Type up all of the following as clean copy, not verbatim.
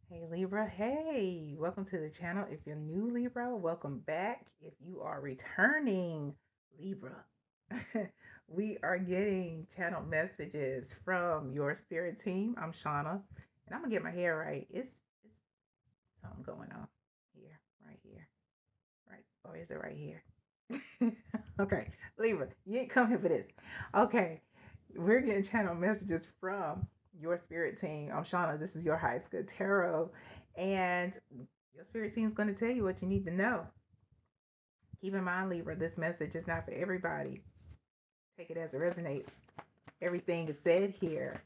Hey Libra, hey, welcome to the channel. If you're new Libra, welcome back. If you are returning Libra, we are getting channel messages from your spirit team. I'm Shauna, and I'm gonna get my hair right. It's something going on here, right? Or is it right here? Okay, Libra, you ain't come here for this. Okay, we're getting channel messages from your spirit team. I'm Shauna. This is your high school tarot, and your spirit team is going to tell you what you need to know. Keep in mind, Libra, this message is not for everybody. Take it as it resonates. Everything is said here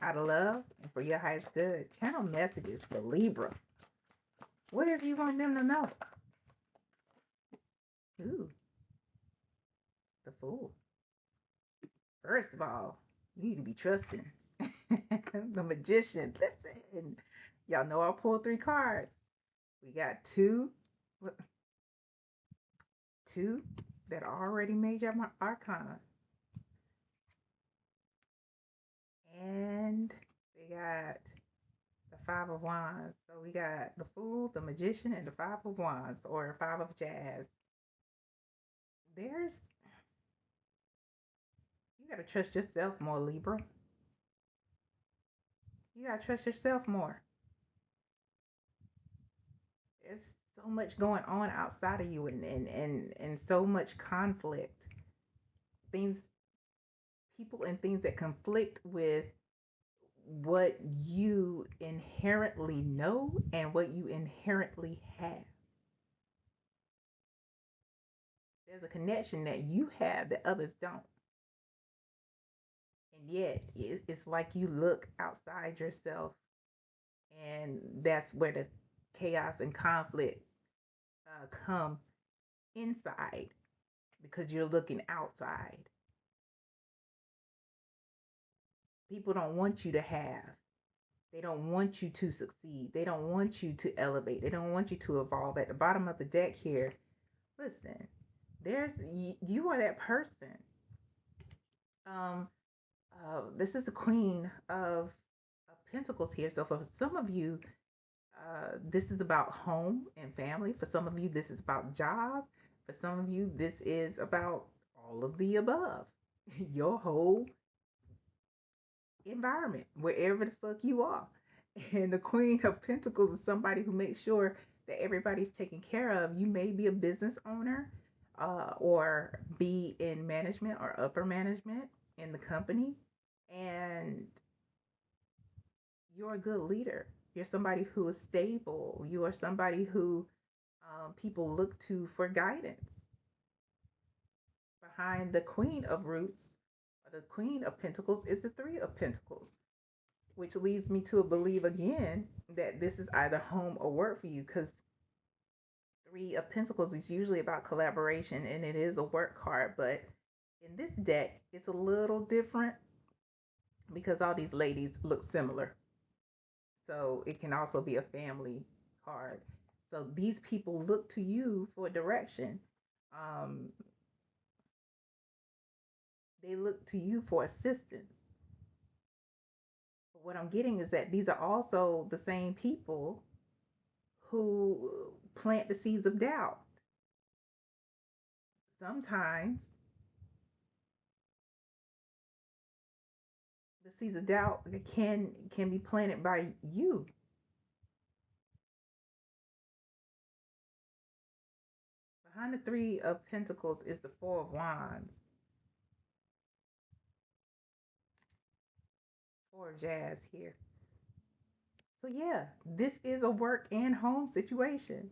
out of love and for your highest good. Channel messages for Libra. What is you want them to know? Ooh, the Fool. First of all, you need to be trusting. The Magician. Listen, y'all know I pulled three cards. We got two that are already major arcana, and we got the Five of Wands. So we got the Fool, the Magician, and the Five of Wands, or Five of Jazz. There's You gotta trust yourself more, Libra. You gotta trust yourself more. There's so much going on outside of you, and so much conflict. Things, people, and things that conflict with what you inherently know and what you inherently have. There's a connection that you have that others don't. And yet, it's like you look outside yourself, and that's where the chaos and conflict come inside because you're looking outside. People don't want you to have. They don't want you to succeed. They don't want you to elevate. They don't want you to evolve. At the bottom of the deck here, listen, you are that person. Um, this is the Queen of Pentacles here. So for some of you, this is about home and family. For some of you, this is about job. For some of you, this is about all of the above. Your whole environment, wherever the fuck you are. And the Queen of Pentacles is somebody who makes sure that everybody's taken care of. You may be a business owner, or be in management or upper management in the company, and you're a good leader. You're somebody who is stable. You are somebody who people look to for guidance. Behind the Queen of Roots, or the Queen of Pentacles, is the Three of Pentacles, which leads me to believe again that this is either home or work for you, because Three of Pentacles is usually about collaboration and it is a work card. But in this deck, it's a little different because all these ladies look similar. So it can also be a family card. So these people look to you for direction. Um, they look to you for assistance. But what I'm getting is that these are also the same people who plant the seeds of doubt. Sometimes the seeds of doubt can be planted by you. Behind the Three of Pentacles is the Four of Wands, Four of Jazz here. So yeah, this is a work and home situation.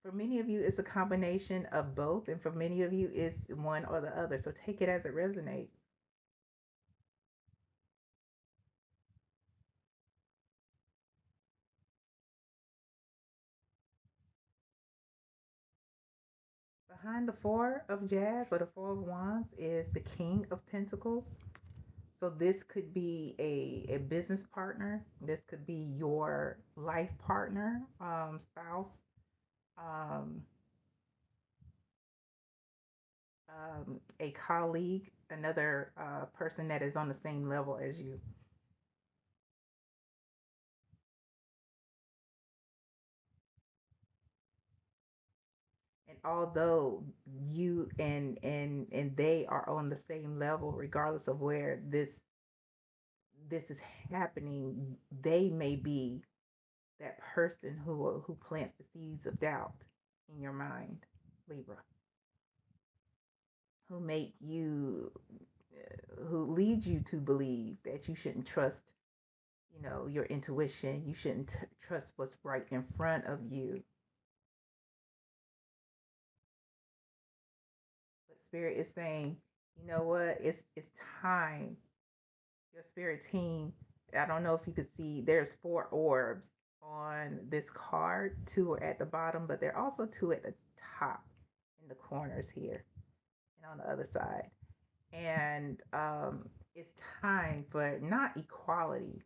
For many of you, it's a combination of both, and for many of you, it's one or the other. So take it as it resonates. Behind the Four of Jazz, or the Four of Wands, is the King of Pentacles. So this could be a business partner. This could be your life partner, spouse, um, a colleague, another person that is on the same level as you. although you and they are on the same level, regardless of where this is happening, they may be that person who plants the seeds of doubt in your mind, Libra, who make you who leads you to believe that you shouldn't trust, your intuition. You shouldn't trust what's right in front of you. But spirit is saying, you know what? It's time. Your spirit team. I don't know if you could see. There's four orbs on this card. Two are at the bottom, but there are also two at the top in the corners here and on the other side. And it's time for not equality,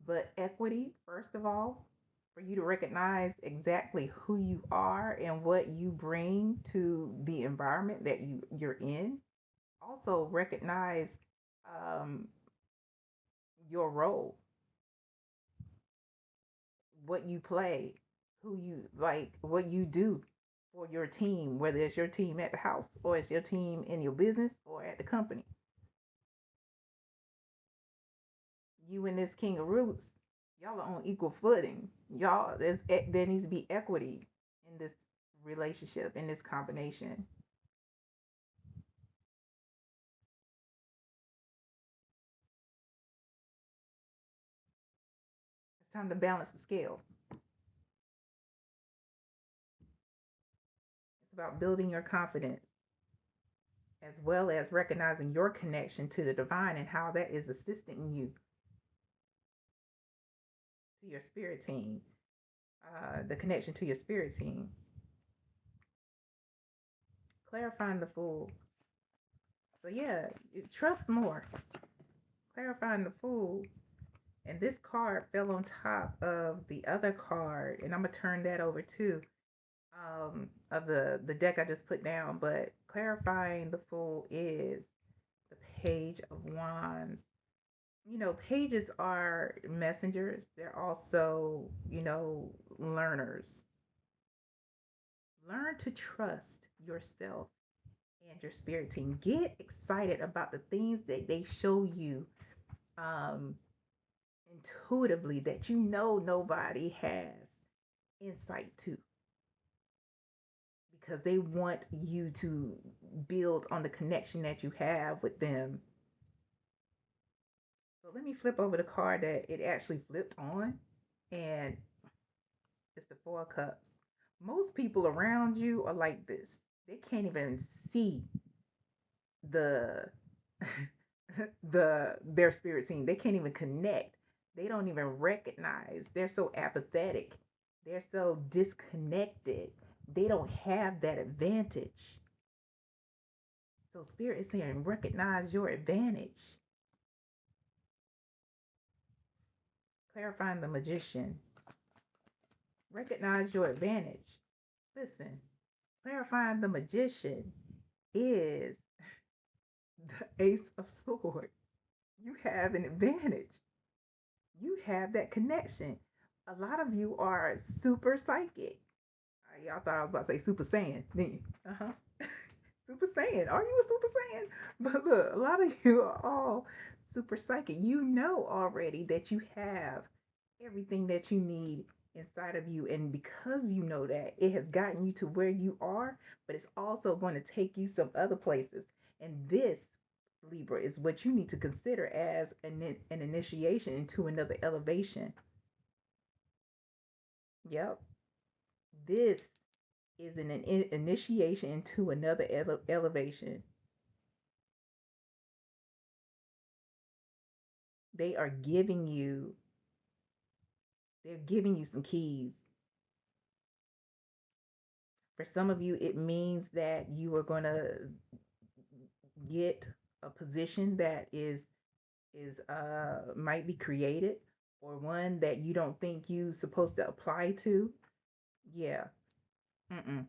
but equity, first of all, for you to recognize exactly who you are and what you bring to the environment that you're in. Also, recognize um, your role, what you play, who you like, what you do for your team, whether it's your team at the house or it's your team in your business or at the company. You and this king of roots, y'all are on equal footing. Y'all, there needs to be equity in this relationship, in this combination. It's time to balance the scales. It's about building your confidence as well as recognizing your connection to the divine and how that is assisting you, to your spirit team, the connection to your spirit team. Clarifying the fool. So, yeah, trust more. Clarifying the fool. And this card fell on top of the other card, and I'm gonna turn that over too, of the deck I just put down. But clarifying the fool is the Page of Wands. Pages are messengers. They're also, learners. Learn to trust yourself and your spirit team. Get excited about the things that they show you, um, intuitively, that nobody has insight to, because they want you to build on the connection that you have with them. So let me flip over the card that it actually flipped on, and it's the Four of Cups. Most people around you are like this. They can't even see the their spirit team. They can't even connect. They don't even recognize. They're so apathetic. They're so disconnected. They don't have that advantage. So spirit is saying recognize your advantage. Clarifying the Magician. Recognize your advantage. Listen, clarifying the Magician is the Ace of Swords. You have an advantage. You have that connection. A lot of you are super psychic. Y'all thought I was about to say Super Saiyan, didn't you? Uh-huh. Super Saiyan. Are you a Super Saiyan? But look, a lot of you are all super psychic. You know already that you have everything that you need inside of you. And because you know that, it has gotten you to where you are, but it's also going to take you some other places. And this, Libra, is what you need to consider as an initiation into another elevation. Yep. This is an initiation into another elevation. They are they're giving you some keys. For some of you, it means that you are going to get a position that is might be created, or one that you don't think you supposed to apply to. Yeah. Mm-mm.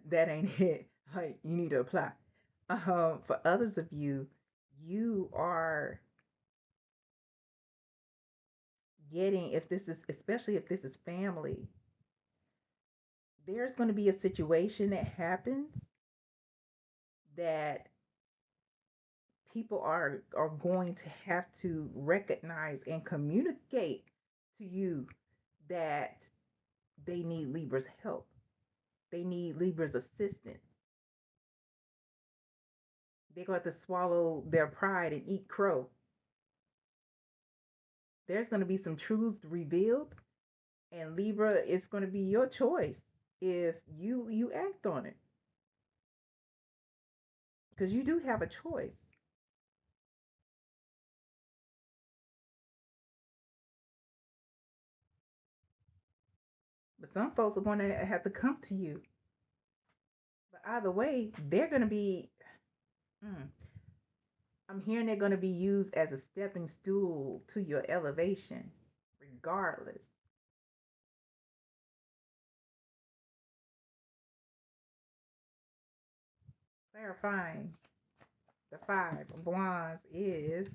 That ain't it. Like, you need to apply. For others of you, you are getting, if this is, especially if this is family, there's going to be a situation that happens that people are going to have to recognize and communicate to you that they need Libra's help. They need Libra's assistance. They're going to have to swallow their pride and eat crow. There's going to be some truths revealed, and Libra is going to be your choice if you act on it, because you do have a choice. But some folks are going to have to come to you. But either way, they're going to be. Mm, I'm hearing they're going to be used as a stepping stool to your elevation, regardless. Clarifying, the Five of Wands is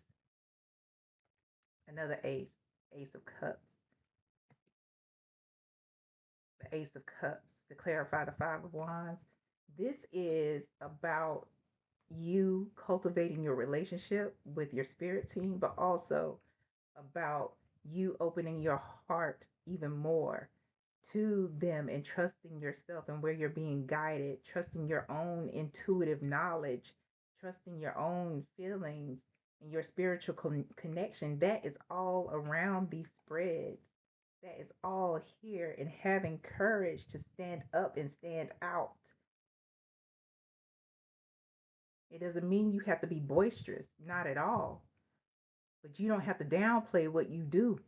another ace, Ace of Cups. The Ace of Cups, to clarify the Five of Wands. This is about you cultivating your relationship with your spirit team, but also about you opening your heart even more to them and trusting yourself and where you're being guided, trusting your own intuitive knowledge, trusting your own feelings and your spiritual connection. That is all around these spreads. That is all here, and having courage to stand up and stand out. It doesn't mean you have to be boisterous, not at all. But you don't have to downplay what you do.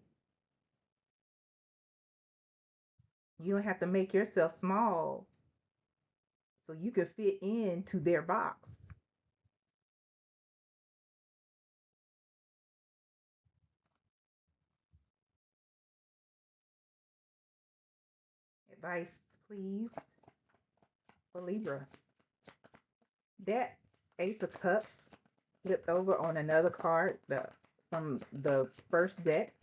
You don't have to make yourself small so you can fit into their box. Advice, please, for Libra. That Ace of Cups flipped over on another card from the first deck.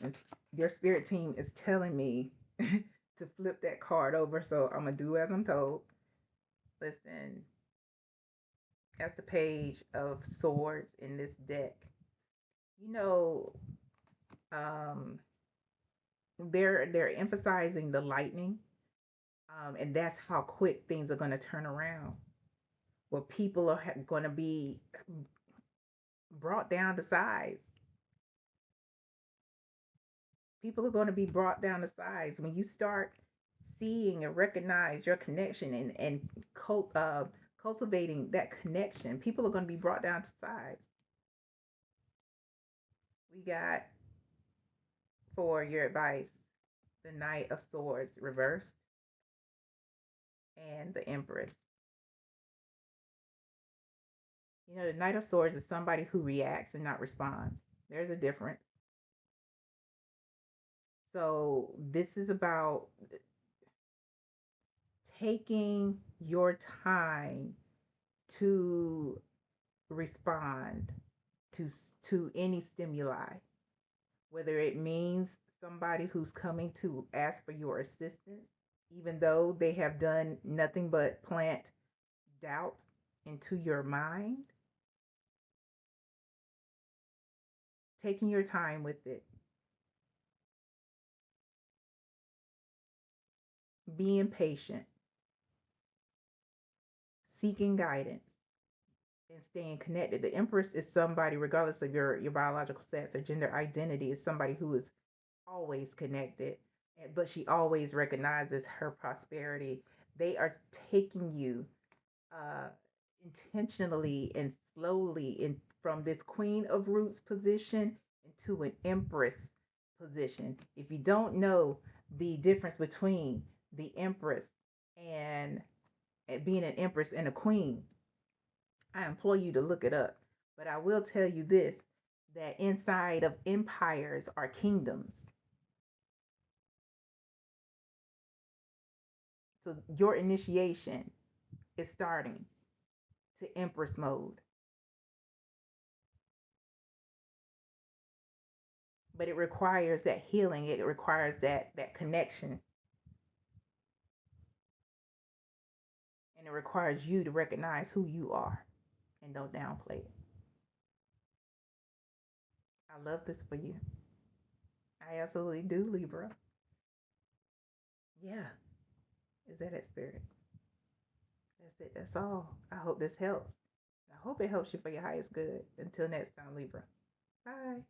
And your spirit team is telling me to flip that card over, so I'm going to do as I'm told. Listen, that's the Page of Swords in this deck. You know, um, they're emphasizing the lightning, and that's how quick things are going to turn around. Where people are going to be brought down to size. People are going to be brought down to size when you start seeing and recognize your connection and cultivating that connection. People are going to be brought down to size. We got, for your advice, the Knight of Swords reversed and the Empress. You know, the Knight of Swords is somebody who reacts and not responds. There's a difference. So this is about taking your time to respond to any stimuli, whether it means somebody who's coming to ask for your assistance, even though they have done nothing but plant doubt into your mind. Taking your time with it, being patient, seeking guidance, and staying connected. The Empress is somebody, regardless of your biological sex or gender identity, is somebody who is always connected, but she always recognizes her prosperity. They are taking you uh, intentionally and slowly from this Queen of Roots position into an Empress position. If you don't know the difference between the Empress and being an Empress and a Queen, I implore you to look it up. But I will tell you this, that inside of empires are kingdoms. So your initiation is starting to Empress mode. But it requires that healing, it requires that connection. it requires you to recognize who you are and don't downplay it. I love this for you. I absolutely do, Libra. Yeah, is that spirit? That's it. That's all. I hope this helps. I hope it helps you for your highest good. Until next time, Libra. Bye.